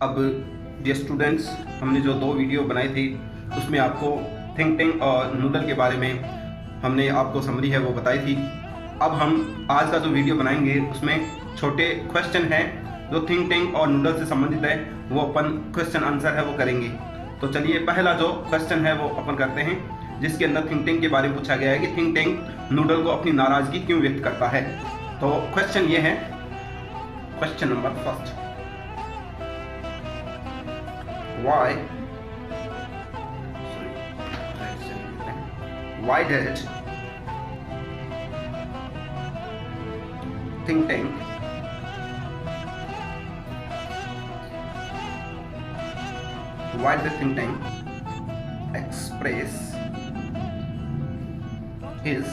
अब dear students, हमने जो 2 वीडियो बनाए थे उसमें आपको थिंक टैंक और नूडल के बारे में हमने आपको समरी है वो बताई थी। अब हम आज का जो वीडियो बनाएंगे उसमें छोटे क्वेश्चन हैं जो थिंक टैंक और नूडल से संबंधित है, वो अपन क्वेश्चन आंसर है वो करेंगे। तो चलिए पहला जो क्वेश्चन है वो अपन करते हैं, जिसके अंदर थिंक टैंक के बारे में पूछा गया है कि थिंक टैंक नूडल को अपनी नाराजगी क्यों व्यक्त करता है। तो क्वेश्चन ये है, question number first, why did think tank express his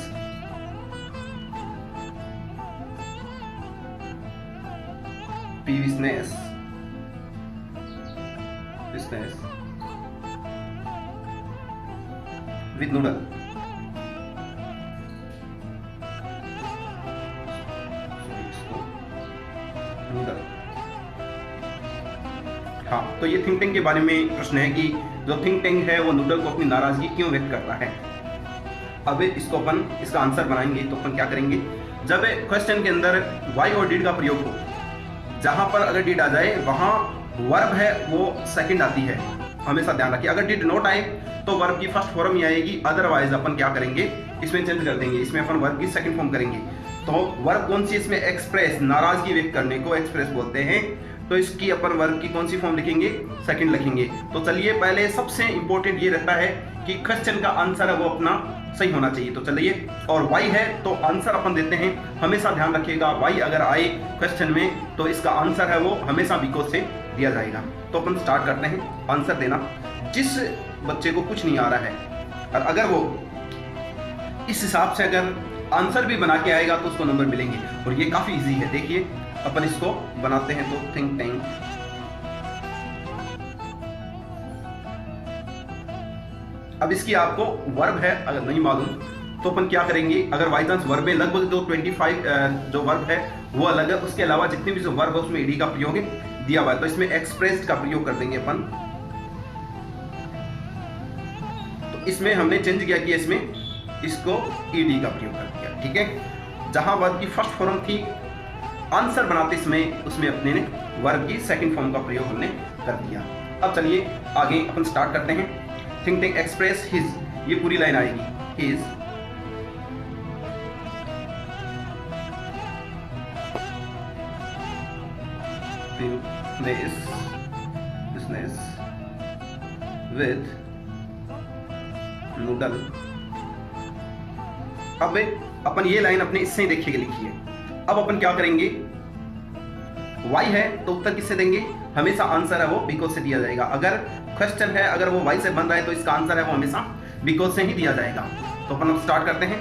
peevishness with noodle? हाँ, तो ये थिंक टैंक के बारे में प्रश्न है कि जो थिंक टैंक है वो नूडल को अपनी नाराजगी क्यों व्यक्त करता है। अब इसको अपन इसका आंसर बनाएंगे तो अपन क्या करेंगे, जब क्वेश्चन के अंदर वाई और डिड का प्रयोग हो, जहां पर अगर डिड आ जाए वहां वर्ब है वो सेकंड आती है, हमेशा ध्यान रखिए। अगर डिड नॉट आए तो वर्ब की फर्स्ट फॉर्म ही आएगी, अदरवाइज अपन क्या करेंगे इसमें चेंज कर देंगे, इसमें अपन वर्ब की सेकंड फॉर्म करेंगे। तो वर्ब कौन सी इसमें, एक्सप्रेस, नाराजगी व्यक्त करने को एक्सप्रेस बोलते हैं, तो इसकी अपन वर्ब की कौन सी फॉर्म लिखेंगे, सेकंड लिखेंगे। तो चलिए पहले सबसे इंपॉर्टेंट ये रहता है कि क्वेश्चन का आंसर है वो अपना सही होना चाहिए। तो चलिए, और वाई है तो आंसर अपन देते हैं, हमेशा ध्यान रखिएगा वाई अगर आए क्वेश्चन में तो इसका आंसर है वो हमेशा बिकॉज से दिया जाएगा। तो अपन स्टार्ट करते हैं आंसर देना। जिस बच्चे को कुछ नहीं आ रहा है और अगर वो इस हिसाब से अगर आंसर भी बना के आएगा तो उसको नंबर मिलेंगे, और ये काफी इजी है। देखिए अपन इसको बनाते हैं, तो थिंक टैंक अब इसकी आपको वर्ब है अगर नहीं मालूम तो अपन क्या करेंगे, अगर बाई चांस वर्ब में लगभग जो 25 जो वर्ब है वो अलग है, उसके अलावा जितने भी जो वर्ब है उसमें ईडी का प्रयोग दिया हुआ है, तो इसमें एक्सप्रेस्ड का प्रयोग कर देंगे अपन। तो इसमें हमने चेंज किया कि इसमें इसको ईडी का प्रयोग कर दिया, ठीक है। जहां वर्ब की फर्स्ट फॉर्म थी आंसर बनाते इसमें, उसमें अपने ने वर्ब की सेकंड फॉर्म का प्रयोग हमने कर दिया। अब चलिए आगे अपन स्टार्ट करते हैं। थिंक टैंक एक्सप्रेस हिज, ये पूरी लाइन आएगी, हिज business with noodle। अब अपन ये लाइन अपने इससे ही देखिए लिखी है। अब अपन क्या करेंगे, वाई है तो उत्तर किससे देंगे, हमेशा आंसर है वो बिकॉज से दिया जाएगा। अगर क्वेश्चन है अगर वो वाई से बन रहा है तो इसका आंसर है वो हमेशा बिकॉज से ही दिया जाएगा। तो अपन अब स्टार्ट करते हैं।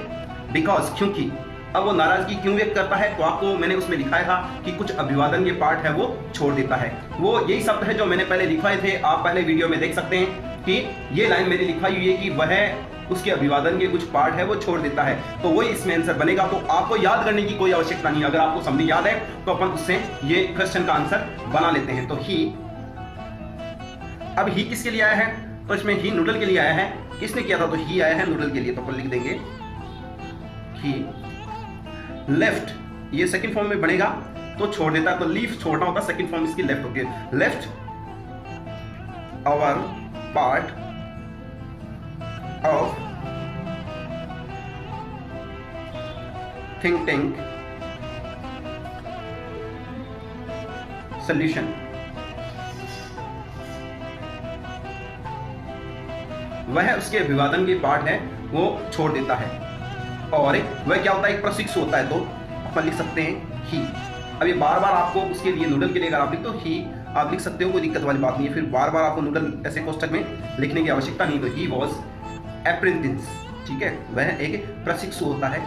बिकॉज, क्योंकि। अब वो नाराजगी क्यों व्यक्त करता है, तो आपको मैंने उसमें लिखाया था कि कुछ अभिवादन के पार्ट है वो छोड़ देता है। वो यही शब्द है जो मैंने पहले लिखवाए थे, आप पहले वीडियो में देख सकते हैं कि ये लाइन मेरी लिखवाई हुई है कि वह उसके अभिवादन के कुछ पार्ट है वो छोड़ देता है, तो वही इसमें आंसर बनेगा। तो आपको याद करने की कोई आवश्यकता नहीं, अगर आपको समरी याद है तो अपन उससे ये क्वेश्चन का आंसर बना लेते हैं। तो ही, अब ही किसके लिए आया है, तो इसमें ही नूडल के लिए आया है। किसने किया था, तो ही आया है नूडल के लिए, तो अपन लिख देंगे ही लेफ्ट, ये सेकंड फॉर्म में बनेगा तो छोड़ देता, तो लीव छोड़ना होता, सेकंड फॉर्म इसकी लेफ्ट होती है। Left our part of think tank solution, वह उसके अभिवादन के पार्ट है वो छोड़ देता है। और वह क्या होता है, एक प्रशिक्षु होता है, तो अपन लिख सकते हैं ही। अब ये बार बार आपको उसके लिए नूडल के लिए अगर आप लिख तो ही आप लिख सकते हो, कोई दिक्कत वाली बात नहीं है। फिर बार बार आपको नूडल ऐसे कोष्टक में लिखने की आवश्यकता नहीं। तो ही वॉज अप्रेंटिस, ठीक है, वह एक प्रशिक्षु होता है।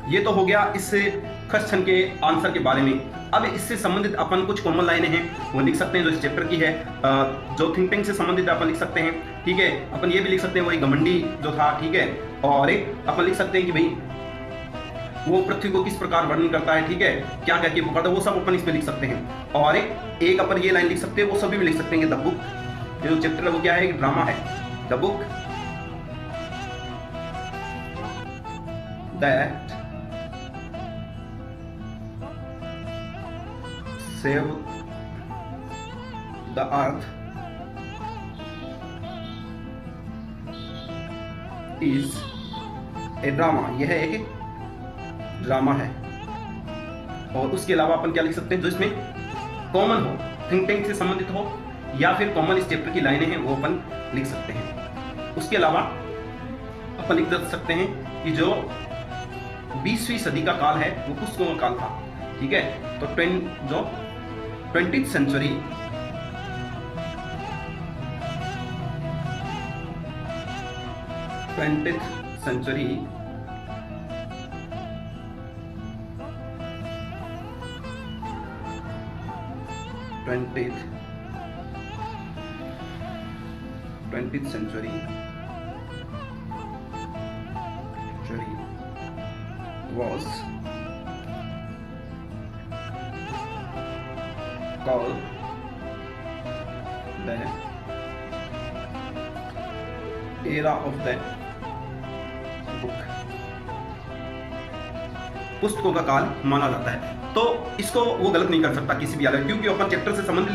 ये तो हो गया इस क्वेश्चन के आंसर के बारे में। अब इससे संबंधित अपन कुछ कॉमन लाइनें हैं वो लिख सकते हैं जो इस चैप्टर की है, जो थिंक टैंक से संबंधित अपन लिख सकते हैं, ठीक है। अपन ये भी लिख सकते हैं वही घमंडी जो था, ठीक है। और एक अपन लिख सकते हैं कि भाई वो पृथ्वी को किस प्रकार वर्णन करता है, ठीक है, क्या क्या वो करता है, वो सब अपन इसमें लिख सकते हैं। और एक अपन ये लाइन लिख सकते हैं, वो सभी में लिख सकते हैं। द बुक, जो चैप्टर है वो क्या है, एक ड्रामा है। The book that save the earth is a drama, यह एक ड्रामा है। और उसके अलावा अपन क्या लिख सकते हैं, जो इसमें कॉमन हो, थिंक टैंक से संबंधित हो, या फिर कॉमन इस चैप्टर की लाइनें हैं वो अपन लिख सकते हैं। उसके अलावा अपन लिख सकते हैं कि जो 20वीं सदी का काल है वो पुस्तकों का काल था, ठीक है। तो जो 20th century was called the era of the book, पुस्तकों का काल माना जाता है। तो इसको वो गलत नहीं कर सकता किसी भी हालत, क्योंकि अपन चैप्टर से संबंधित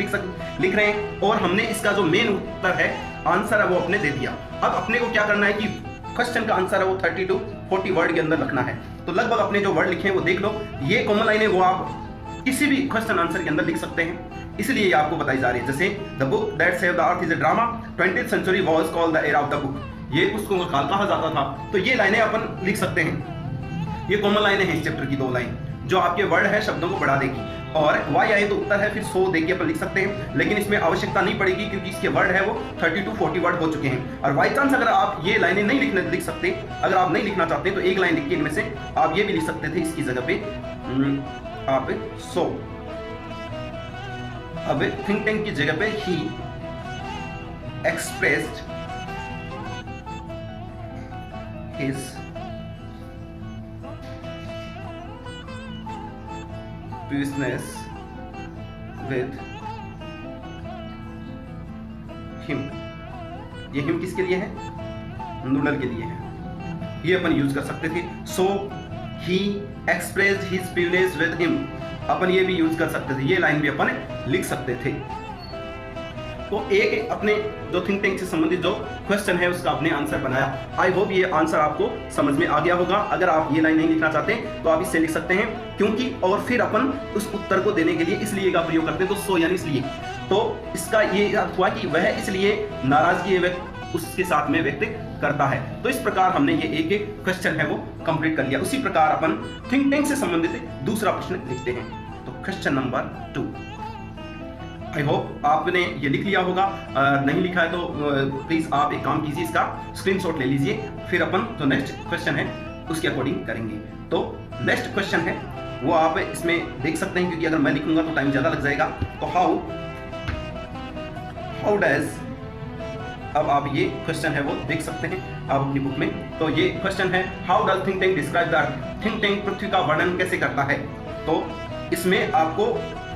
लिख रहे हैं और हमने इसका जो मेन उत्तर है, आंसर है, वो अपने दे दिया। अब अपने को क्या करना है कि क्वेश्चन का आंसर है वो 30 to 40 वर्ड के अंदर रखना है। तो लगभग अपने जो वर्ड लिखे हैं वो देख लो, ये कॉमन लाइन है, वो आप किसी भी क्वेश्चन आंसर के अंदर लिख सकते हैं, इसलिए ये आपको बताई जा रही है। जैसे the book that saved the earth is a drama, 20th century was called the era of the book, ये पुस्तकों का काल कहा जाता था। तो ये लाइनें अपन लिख सकते हैं, ये कॉमन लाइनें हैं इस चैप्टर की, 2 लाइन जो आपके वर्ड है शब्दों को बढ़ा देगी। और वाई आए तो उत्तर है, फिर 100 देके अपन लिख सकते हैं, लेकिन इसमें आवश्यकता नहीं पड़ेगी क्योंकि इसके वर्ड है वो 30 to 40 वर्ड हो चुके हैं। और बाई चांस अगर आप ये लाइनें नहीं लिख सकते, अगर आप नहीं लिखना चाहते तो एक लाइन लिख के इनमें से आप ये भी लिख सकते थे इसकी जगह पे आप 100। अब थिंक टैंक की जगह पे he expressed his business with him, ये हिम किसके लिए है, नूडल के लिए है, ये अपन यूज कर सकते थे। So he expressed his business with him, अपन ये भी यूज कर सकते थे, ये लाइन भी अपन लिख सकते थे। तो एक अपने जो थिंक टैंक से संबंधित जो क्वेश्चन है उसका आपने आंसर बनाया। आई होप ये आंसर आपको समझ में आ गया होगा। अगर आप ये लाइन नहीं लिखना चाहते तो आप इससे लिख सकते हैं, क्योंकि और फिर अपन उस उत्तर को देने के लिए इसलिए का प्रयोग करते हैं, तो सो यानी इसलिए। तो इसका ये अर्थ हुआ कि वह इसलिए नाराजगी उसके साथ में व्यक्त करता है। तो इस प्रकार हमने ये एक क्वेश्चन है वो कंप्लीट कर लिया। उसी प्रकार अपन थिंक टैंक से संबंधित दूसरा प्रश्न लिखते हैं। तो क्वेश्चन नंबर 2, आई होप आपने ये लिख लिया होगा। नहीं लिखा है तो प्लीज आप एक काम कीजिए, इसका स्क्रीनशॉट ले लीजिए, फिर अपन जो नेक्स्ट क्वेश्चन है उसके अकॉर्डिंग करेंगे। तो नेक्स्ट क्वेश्चन है वो आप इसमें देख सकते हैं, क्योंकि अगर मैं लिखूंगा तो टाइम ज्यादा लग जाएगा। तो हाउ डज, अब आप ये क्वेश्चन है वो देख सकते हैं आप अपनी बुक में। तो ये क्वेश्चन है, how does think tank describe the earth, think tank पृथ्वी का वर्णन कैसे करता है। तो इसमें आपको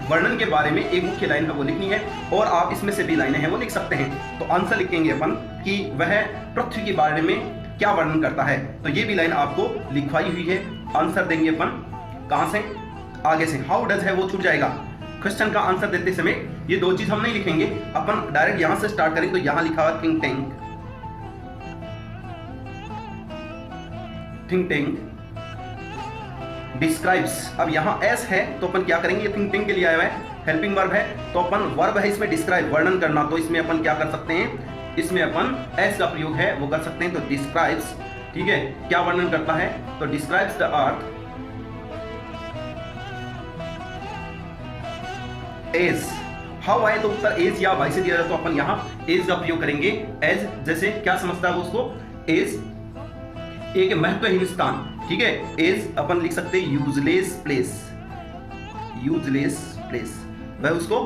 वर्णन के बारे में एक मुख्य लाइन है वो लिखनी है, और आप इसमें से भी लाइनें हैं वो लिख सकते हैं। तो आंसर लिखेंगे अपन कि वह पृथ्वी के बारे में क्या वर्णन करता है। तो ये भी लाइन आपको लिखवाई हुई है। आंसर देंगे अपन कहां से, आगे से। हाउ डज है वो छूट जाएगा। क्वेश्चन का आंसर देते समय ये 2 चीज हम नहीं लिखेंगे, अपन डायरेक्ट यहां से स्टार्ट करें। तो यहां लिखा हुआ थिंक टैंक डिस्क्राइब्स। अब यहाँ एस है तो अपन क्या करेंगे, थिंक टैंक के लिए आया है, हेल्पिंग वर्ब है, तो अपन वर्ब है इसमें डिस्क्राइब, वर्णन करना। तो इसमें अपन क्या कर सकते हैं, इसमें अपन एस का प्रयोग है वो कर सकते हैं। तो डिस्क्राइब्स, ठीक है, क्या वर्णन करता है, तो describes the earth age. How I तो उत्तर एज या वाई से दिया जाए, तो अपन यहाँ एज का प्रयोग करेंगे। एज जैसे क्या समझता है वो उसको, एज एक महत्वहीन स्थान, ठीक है। एज अपन लिख सकते हैं यूजलेस प्लेस, वह उसको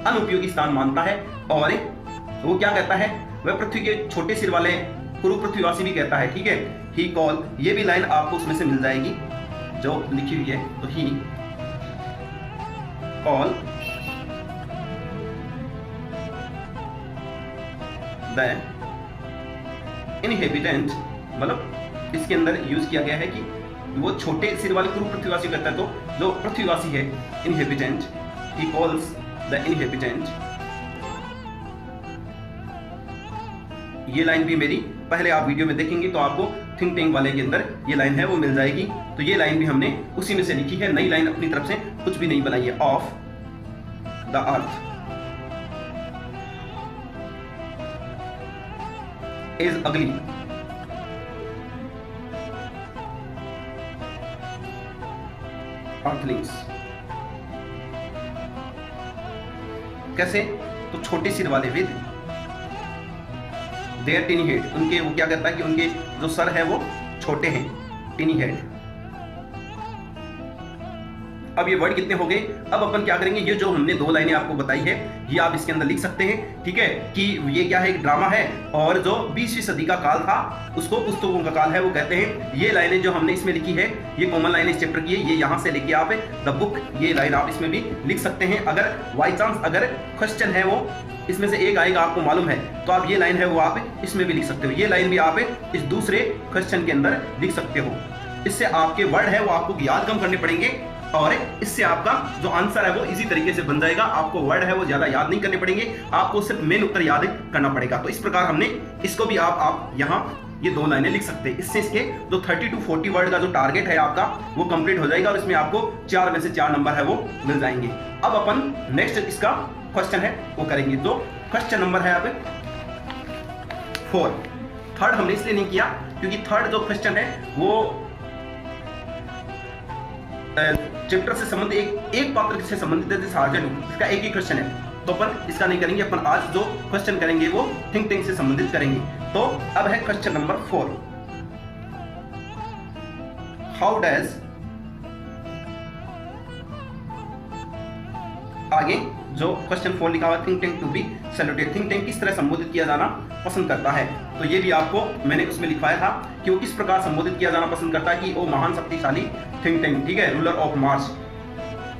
अनुपयोगी स्थान मानता है। और वो क्या कहता है, वह पृथ्वी के छोटे सिर वाले पूर्व पृथ्वीवासी भी कहता है, ठीक है। ही कॉल, ये भी लाइन आपको उसमें से मिल जाएगी। जो लिखी हुई है, तो ही कॉल द इनहेबिटेंट, मतलब इसके अंदर यूज किया गया है कि वो छोटे सिर वाले क्रू पृथ्वीवासी कहता है, तो जो पृथ्वीवासी है inhabitant, he calls the inhabitant. ये लाइन भी मेरी पहले आप वीडियो में देखेंगे तो आपको थिंक टैंक वाले के अंदर ये लाइन है वो मिल जाएगी। तो ये लाइन भी हमने उसी में से लिखी है, नई लाइन अपनी तरफ से कुछ भी नहीं बनाई है। ऑफ द अर्थ इज अगली, अर्थलिंग्स। कैसे? तो छोटे सिर वाले विद देयर टिनी हेड, उनके वो क्या कहता है कि उनके जो सर है वो छोटे हैं, टिनी हेड। अब ये वर्ड कितने हो गए? अब अपन क्या करेंगे, ये जो हमने दो लाइनें आपको बताई है ये आप इसके अंदर लिख सकते हैं, ठीक है, कि ये क्या है, एक ड्रामा है और जो 20वीं सदी का काल था उसको पुस्तकों का काल है वो कहते हैं। ये लाइनें जो हमने इसमें लिखी है ये कॉमन लाइन इस चैप्टर की है, ये यहाँ से लेके आप द बुक, ये लाइन आप इसमें भी लिख सकते हैं। अगर बाई चांस अगर क्वेश्चन है वो इसमें से एक आएगा आपको मालूम है, तो आप ये लाइन है वो आप इसमें भी लिख सकते हो, ये लाइन भी आप इस दूसरे क्वेश्चन के अंदर लिख सकते हो। इससे आपके वर्ड है वो आपको याद कम करने पड़ेंगे और इससे आपका जो आंसर है वो इजी तरीके से बन जाएगा। आपको वर्ड है वो ज्यादा याद नहीं करने पड़ेंगे, आपको सिर्फ मेन उत्तर याद करना पड़ेगा। तो इस प्रकार हमने इसको भी आप यहाँ ये दो लाइनें लिख सकते हैं। इससे इसके जो 30 to 40 वर्ड का जो टारगेट है आपका वो कंप्लीट हो जाएगा और इसमें आपको 4 में से 4 नंबर है वो मिल जाएंगे। अब अपन नेक्स्ट इसका क्वेश्चन है वो करेंगे। तो क्वेश्चन नंबर है अब 4। थर्ड हमने इसलिए नहीं किया क्योंकि थर्ड जो क्वेश्चन है वो चैप्टर से संबंधित एक पात्र से संबंधित है, सार्वजनिक, इसका एक ही क्वेश्चन है, तो अपन इसका नहीं करेंगे। अपन आज जो क्वेश्चन करेंगे वो थिंक टैंक से संबंधित करेंगे। तो अब है क्वेश्चन नंबर 4। हाउ डज, आगे जो क्वेश्चन 4 लिखा हुआ think tank to be saluted, think tank किस तरह संबोधित किया जाना पसंद करता है। तो ये भी आपको मैंने उसमें लिखवाया था कि वो किस प्रकार संबोधित किया जाना पसंद करता है, कि वो महान शक्तिशाली थिंक टैंक, ठीक है, रूलर ऑफ मार्स।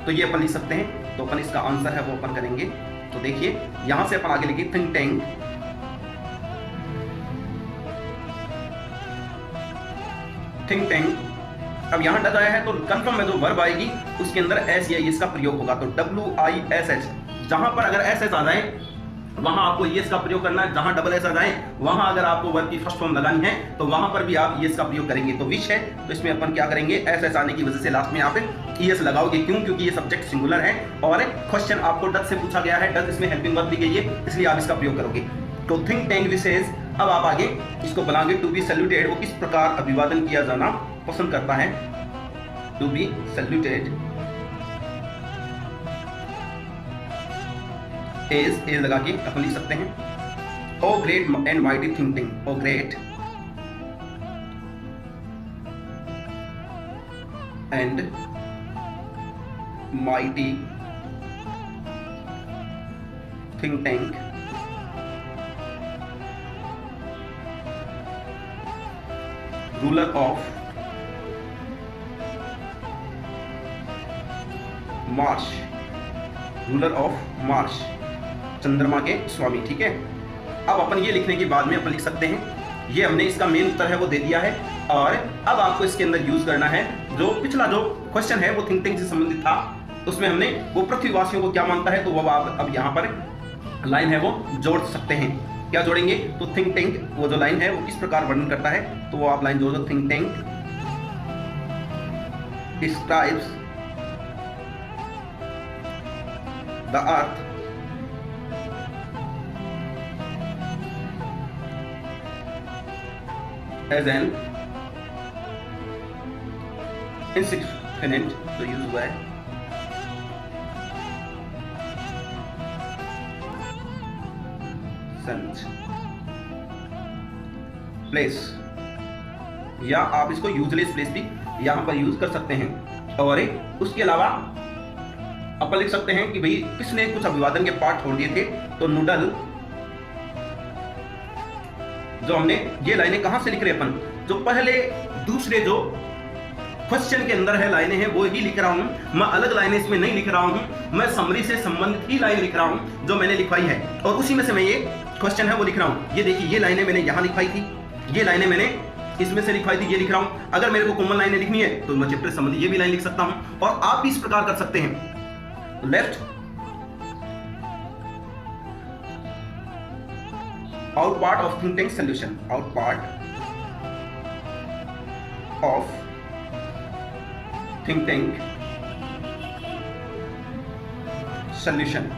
तो ये अपन लिख सकते हैं। तो अपन इसका आंसर है वो अपन करेंगे। तो देखिए यहां से अपन आगे लिखे थिंक टैंक, थिंक टैंक। अब यहां डज आया है तो कंफर्म में जो वर्ब आएगी उसके अंदर एस या एस का प्रयोग होगा। तो WISH, जहां पर अगर एस आ जाए वहां आपको येस का प्रयोग करना है, जहां डबल एस आ जाए वहां अगर आपको वर्ब की फर्स्ट फॉर्म लगानी है तो वहां पर भी आप येस का प्रयोग करेंगे। तो विश है तो इसमें अपन क्या करेंगे, एस आने की वजह से लास्ट में आप ईएस लगाओगे। क्यों? क्योंकि ये सब्जेक्ट सिंगुलर है और क्वेश्चन आपको डज से पूछा गया है, डज इसमें हेल्पिंग वर्ब दी गई है, इसलिए आप इसका प्रयोग करोगे। तो थिंक टैंक विशेष, अब आप आगे इसको बनाओगे टू बी सैल्यूटेड, वो किस प्रकार अभिवादन किया जाना पसंद करता है। टू बी सैल्यूटेड एज लगा के अपन लिख सकते हैं O great and mighty thinking, O great and mighty think tank ruler of Mars, ruler of Mars, चंद्रमा के स्वामी, ठीक है। अब अपन ये लिखने के बाद में अपन लिख सकते हैं ये हमने इसका मेन उत्तर है वो दे दिया है और अब आपको इसके अंदर यूज करना है जो पिछला जो क्वेश्चन है वो थिंक टैंक से संबंधित था, उसमें हमने वो पृथ्वीवासियों को क्या मानता है तो वो आप अब यहाँ पर लाइन है वो जोड़ सकते हैं। क्या जोड़ेंगे? तो थिंक टैंक वो जो लाइन है वो किस प्रकार वर्णन करता है तो वो आप लाइन जोड़ दो। Think tank describes the earth as an insignificant, तो यूज हुआ है प्लेस, या आप इसको यूजलेस प्लेस भी यहां पर यूज कर सकते हैं। और उसके अलावा अपन लिख सकते हैं कि भाई किसने कुछ अभिवादन के पार्ट छोड़ दिए थे, तो नूडल, जो हमने ये लाइनें कहां से लिख रहे अपन, जो पहले दूसरे जो क्वेश्चन के अंदर है लाइनें हैं वो ही लिख रहा हूं, मैं अलग लाइनें इसमें नहीं लिख रहा हूं, मैं समरी से संबंधित ही लाइन लिख रहा हूं जो मैंने लिखवाई है, और उसी में से मैं ये क्वेश्चन है वो लिख रहा हूं। ये देखिए, ये लाइनें मैंने यहां लिखवाई थी, ये लाइनें मैंने इसमें से लिखवाई थी, ये लिख रहा हूं। अगर मेरे को कॉमन लाइनें लिखनी है तो मैं चैप्टर संबंधी ये भी लाइन लिख सकता हूं, और आप भी इस प्रकार कर सकते हैं। Left out part of think tank solution, out part of think tank solution.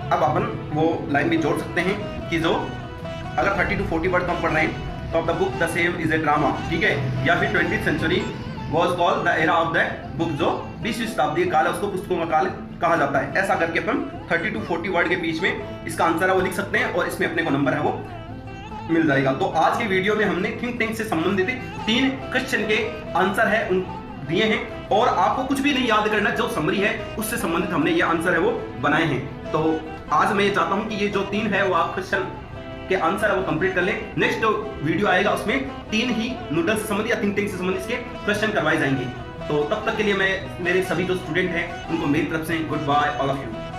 अब अपन वो लाइन भी जोड़ सकते हैं कि जो अगर 30 to 40 वर्ड कम पढ़ रहे हैं तो the book the same is a drama, ठीक है, या फिर 20th century was called the era of that book, जो 20वीं शताब्दी का काल है उसको पुस्तकों का काल कहा जाता है। ऐसा करके अपन 30 to 40 वर्ड के बीच में इसका आंसर है वो लिख सकते हैं, और इसमें अपने को नंबर है वो मिल जाएगा। तो आज के वीडियो में हमने थिंक टैंक से संबंधित 3 क्वेश्चन के आंसर है उन दिए हैं, और आपको कुछ भी नहीं याद करना, जो समरी है उससे संबंधित हमने ये आंसर है वो बनाए हैं। तो आज मैं ये चाहता हूं कि ये जो 3 है वो आप क्वेश्चन के आंसर है वो कंप्लीट कर लें। नेक्स्ट जो वीडियो आएगा उसमें 3 ही नूडल्स से संबंधित या थिंक टैंक से संबंधित इसके क्वेश्चन करवाए जाएंगे। तो तब तक के लिए मैं मेरे सभी जो स्टूडेंट हैं उनको मेरी तरफ से goodbye all of you.